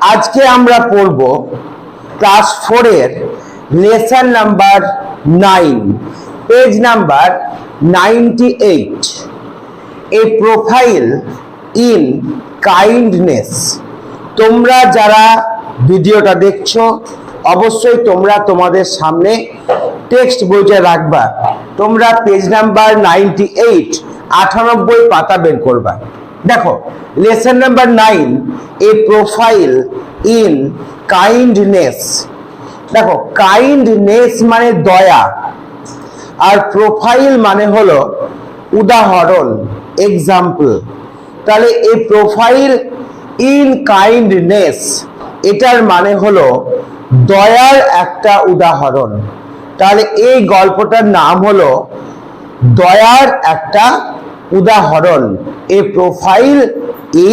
আজকে আমরা পড়ব ক্লাস 4 এর lesson number 9, page number 98, A profile in kindness. তোমরা যারা ভিডিওটা দেখছো অবশ্যই তোমরা তোমাদের সামনে টেক্সট বইটা রাখবা। তোমরা পেজ নাম্বার 98 98 পাতা বের করবা। দেখো, lesson number 9, A profile in kindness. দেখো, কাইন্ডনেস মানে দয়া, আর প্রোফাইল মানে হলো উদাহরণ, এক্সাম্পল। তাহলে এই প্রোফাইল ইন কাইন্ডনেস এটার মানে হলো দয়ার একটা উদাহরণ। তাহলে এই গল্পটার নাম হলো দয়ার একটা উদাহরণ, a profile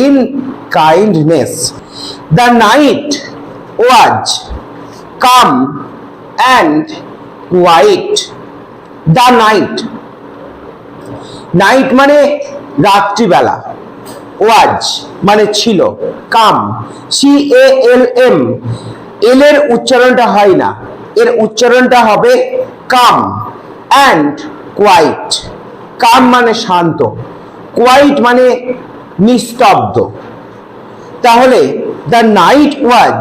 in kindness. The night was calm and quiet. The night, night মানে রাত্রিবেলা, ওয়াজ মানে ছিল, কাম CALM, এল এর উচ্চারণটা হয় না, এর উচ্চারণটা হবে কাম, অ্যান্ড কোয়াইট। কাম মানে শান্ত, কোয়াইট মানে নিস্তব্ধ। তাহলে the night was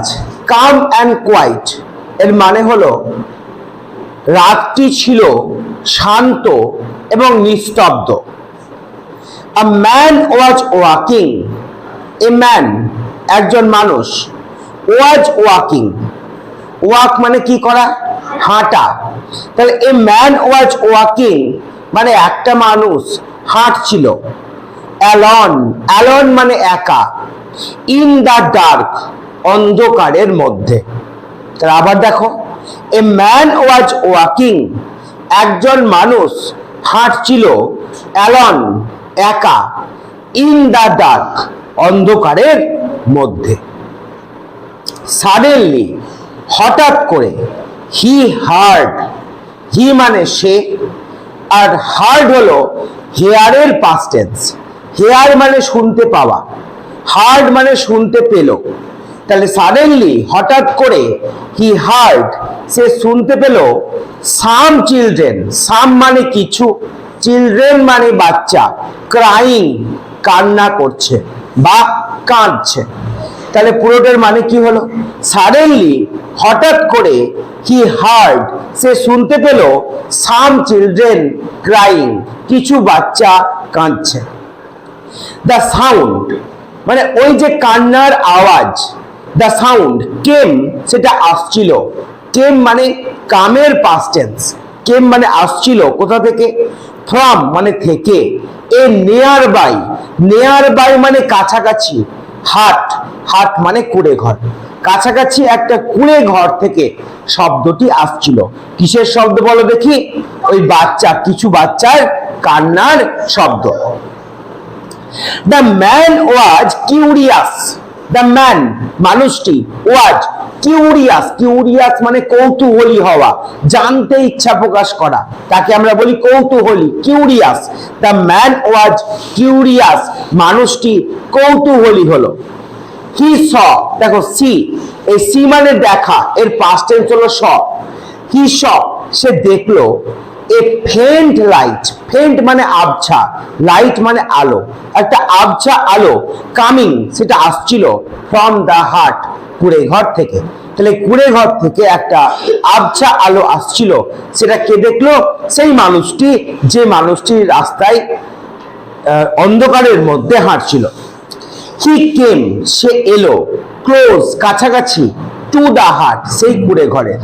calm and quiet এর মানে হলো রাতটি ছিল শান্ত এবং নিস্তব্ধ। A man was walking, a man একজন মানুষ, was walking, walk মানে কি করা, হাঁটা। তাহলে a man was walking মানে একটা মানুষ হাঁটছিল, alone, alone মানে একা, in the dark অন্ধকারের মধ্যে। তাহলে আবার দেখো, a man was walking একজন মানুষ হাঁটছিল, alone একা, in the dark অন্ধকারের মধ্যে। suddenly হঠাৎ করে, he heard, he মানে সে, আর heard হলো hear এর past tense, hear মানে শুনতে পাওয়া, heard মানে শুনতে পেল। তাহলে suddenly হঠাৎ করে, he heard সে শুনতে পেল, some children, some মানে কিছু, চিলড্রেন মানে বাচ্চা, ক্রাইং কান্না করছে বা কাঁদছে। তাহলে পুরোটার মানে কি হলো, সাডেনলি হঠাৎ করে, হি হার্ড সে শুনতে পেল, সাম চিলড্রেন ক্রাইং কিছু বাচ্চা কাঁদছে। দ্য সাউন্ড মানে ওই যে কান্নার আওয়াজ, দ্য সাউন্ড কেম সেটা আসছিল, কেম মানে কামের পাস্ট টেন্স, কেম মানে আসছিল কোথা থেকে, ফ্রম মানে থেকে, এ নিয়ার বাই, নিয়ার বাই মানে কাছাকাছি, হাট, হাট মানে কুড়ে ঘর, কাছাকাছি একটা কুড়ে ঘর থেকে শব্দটি আসছিল। কিসের শব্দ বলো দেখি, ওই বাচ্চা, কিছু বাচ্চার কান্নার শব্দ। The man was curious, the man মানুষটি, ওয়াজ কিউরিয়াস, কিউরিয়াস মানে কৌতূহলী হওয়া, জানতে ইচ্ছা প্রকাশ করা, তাকে আমরা বলি কৌতূহলী, curious. The man was curious মানুষটি কৌতূহলী হলো। হি স, দেখো সি, এই সি মানে দেখা, এর পাস্ট টেন্স হলো স। হি স সে দেখলো, এ ফেন্ট লাইট, ফেন্ট মানে আবছা, লাইট মানে আলো, একটা আবছা আলো, কামিং সেটা আসছিল, ফ্রম দ্য হার্ট কুড়ে ঘর থেকে। তাহলে কুড়ে ঘর থেকে একটা আবছা আলো আসছিল, সেটা কে দেখলো, সেই মানুষটি, যে মানুষটি রাস্তায় অন্ধকারের মধ্যে হাঁটছিল। হি কেম সে এলো, ক্লোজ কাছাকাছি, টু দ্য হার্ট সেই কুড়ে ঘরের।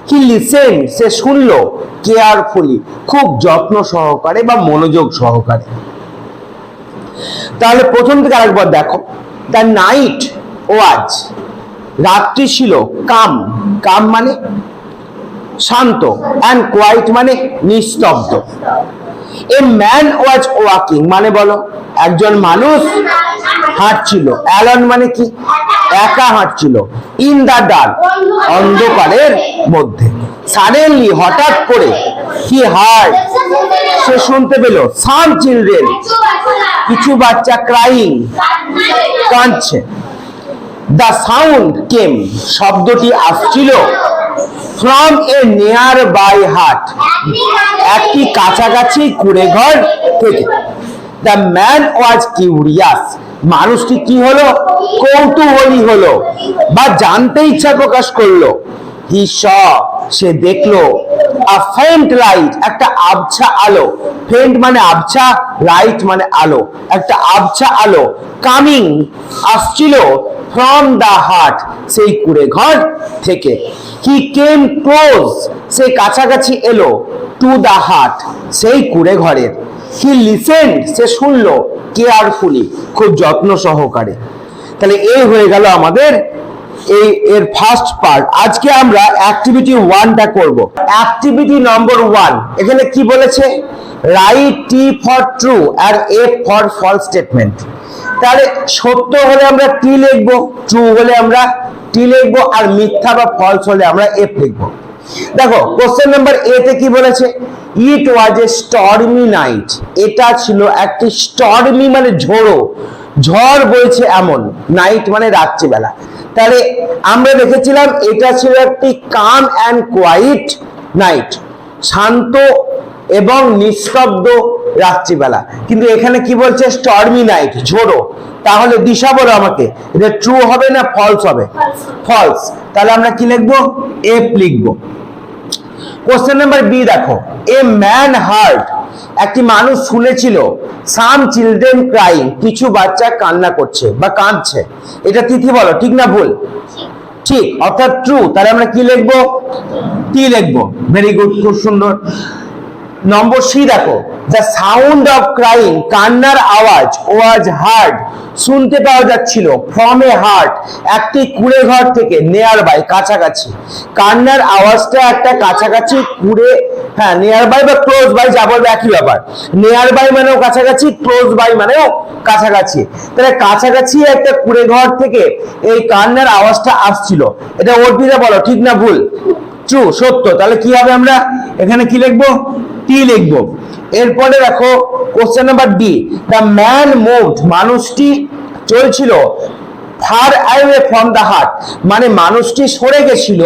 হি লিসেন সে শুনলো, কেয়ারফুলি খুব যত্ন সহকারে বা মনোযোগ সহকারে। তাহলে প্রথম থেকে আরেকবার দেখো, দ্য নাইট ওয়াজ রাত্রি ছিল, কাম, কাম মানে শান্ত, অ্যান্ড কোয়াইট মানে নিস্তব্ধ। এ ম্যান ওয়াজ ওয়াকিং মানে বলো একজন মানুষ হাঁটছিল, অ্যালন মানে কি একা হাঁটছিল, ইন দ্য ডার্ক অন্ধকারের মধ্যে। সাডেনলি হঠাৎ করে, হি হার্ড সে শুনতে পেল, সাম চিলড্রেন কিছু বাচ্চা ক্রাইং কাঁদছে। দ্য সাউন্ড কেম, শব্দটি আসছিল, ফ্রম এ নিয়ার বাই হাট, একটি কাছাকাছি কুঁড়েঘর থেকে। দ্য ম্যান ওয়াজ কিউরিয়াস, মানুষটি কি হলো, কৌতূহলী হলো বা জানতে ইচ্ছা প্রকাশ করলো। হি স, সে দেখলো, আ ফেন্ট লাইট, একটা আবছা আলো, ফেন্ট মানে আবছা, লাইট মানে আলো, একটা আবছা আলো, কামিং, আসছিল, ফ্রম দা হাট, সেই কুঁড়েঘর থেকে। হি কেম ক্লোজ, সে কাছাকাছি এলো, টু দা হাট, সেই কুঁড়েঘরের। হি লিসেন্ড, সে শুনলো, কেয়ারফুলি, খুব যত্ন সহকারে। তাহলে এই হয়ে গেল আমাদের এর ফার্স্ট পার্ট। আজকে আমরা অ্যাক্টিভিটি 1টা করব। অ্যাক্টিভিটি নম্বর 1, এখানে কি বলেছে, রাইট টি ফর ট্রু আর এফ ফর ফলস স্টেটমেন্ট। তাহলে সত্য হলে আমরা টি লিখবো, ট্রু হলে আমরা টি লিখবো, আর মিথ্যা বা ফলস হলে আমরা এফ লিখবো। দেখো কোশ্চেন নাম্বার এ তে কি বলেছে, ইট ওয়াজ এ স্টর্মি নাইট, এটা ছিল একটি স্টর্মি মানে ঝোড়ো, ঝড় বইছে এমন, নাইট মানে রাত্রিবেলা। তাহলে আমরা দেখেছিলাম এটা ছিল একটি কাম অ্যান্ড কোয়াইট নাইট, শান্ত এবং নিস্তব্ধ রাত্রিবেলা। কিন্তু এখানে কি বলছে, স্টর্মি নাইট, ঝোড়ো। তাহলে দিশা বলো আমাকে, এটা ট্রু হবে না ফলস হবে? ফলস। তাহলে আমরা কি লিখবো, এফ লিখবো। কোশ্চেন নাম্বার বি দেখো, এ ম্যান হার্ড, একটি মানুষ শুনেছিল, সাম চিলড্রেন ক্রাইং, কিছু বাচ্চা কান্না করছে বা কাঁদছে। এটা তিথি বলো, ঠিক না ভুল? ঠিক, অর্থাৎ ট্রু। তাহলে আমরা কি লিখবো, টি লিখবো। ভেরি গুড, খুব সুন্দর। নম্বর সি দেখো, দ্য সাউন্ড অফ ক্রাইং, কান্নার আওয়াজ, ওয়াজ হার্ড, শুনতে পাওয়া যাচ্ছিল, ফ্রম এ হার্ট, একটি কুঁড়ে ঘর থেকে, নিয়ার বাই, কাছাকাছি। কান্নার আওয়াজটা একটা কাছাকাছি কুঁড়ে, হ্যাঁ নিয়ার বাই বা ক্লোজ বাই যা বলবে একই ব্যাপার। নিয়ার বাই মানেও কাছাকাছি, ক্লোজ বাই মানেও কাছাকাছি। তাহলে কাছাকাছি একটা কুঁড়ে ঘর থেকে এই কান্নার আওয়াজটা আসছিল। এটা ওটিতে বলো, ঠিক না ভুল? ট্রু, সত্য। তাহলে কি হবে, আমরা এখানে কি লিখবো, টি লিখবো। এরপরে দেখো question number D, the man moved, মানুষটি চলছিল, far away from the heart, মানে মানুষটি সরে গেছিল,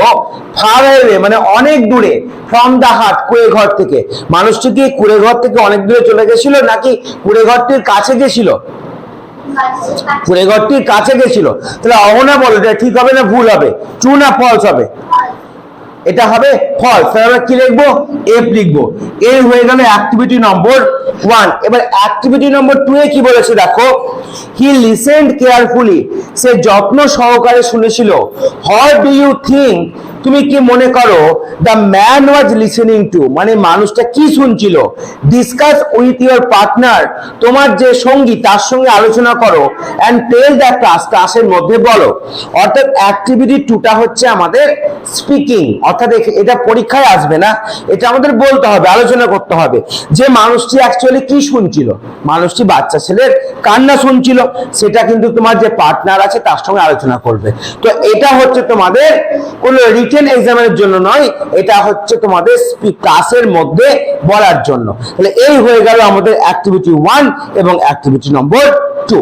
ফার অ্যাওয়ে মানে অনেক দূরে, ফ্রম দ্য হার্ট, কুঁড়ে ঘর থেকে। মানুষটি কি কুঁড়ে ঘর থেকে অনেক দূরে চলে গেছিল নাকি কুঁড়ে ঘরটির কাছে গেছিল? কুঁড়ে ঘরটির কাছে গেছিল। তাহলে অহনা বলো, এটা ঠিক হবে না ভুল হবে, ট্রু না ফলস হবে? এটা হবে ফলস। তাহলে আমরা কি লিখবো, এফ লিখবো। এই হয়ে গেল অ্যাক্টিভিটি নম্বর 1। এবার অ্যাক্টিভিটি নম্বর 2 এ কি বলেছে দেখো, হি লিসেন্ড কেয়ারফুলি, সে যত্ন সহকারে শুনেছিল। হোয়াট ডু ইউ থিঙ্ক, তুমি কি মনে করো, the man was listening to, মানে মানুষটা কি শুনছিল। ডিসকাস উইথ ইউর পার্টনার, তোমার যে সঙ্গী তার সঙ্গে আলোচনা করো, অ্যান্ড টেল দ্য ক্লাস, ক্লাসের মধ্যে বলো। অর্থাৎ অ্যাক্টিভিটি 2টা হচ্ছে আমাদের স্পিকিং, অর্থাৎ এটা পরীক্ষায় আসবে না, এটা আমাদের বলতে হবে, আলোচনা করতে হবে যে মানুষটি অ্যাকচুয়ালি কি শুনছিল। মানুষটি বাচ্চা ছেলের কান্না শুনছিল, সেটা কিন্তু তোমার যে পার্টনার আছে তার সঙ্গে আলোচনা করবে। তো এটা হচ্ছে তোমাদের কোন রিটেন এক্সামের জন্য নয়, এটা হচ্ছে তোমাদের ক্লাসের মধ্যে বলার জন্য। তাহলে এই হয়ে গেল আমাদের অ্যাক্টিভিটি 1 এবং অ্যাক্টিভিটি নম্বর 2।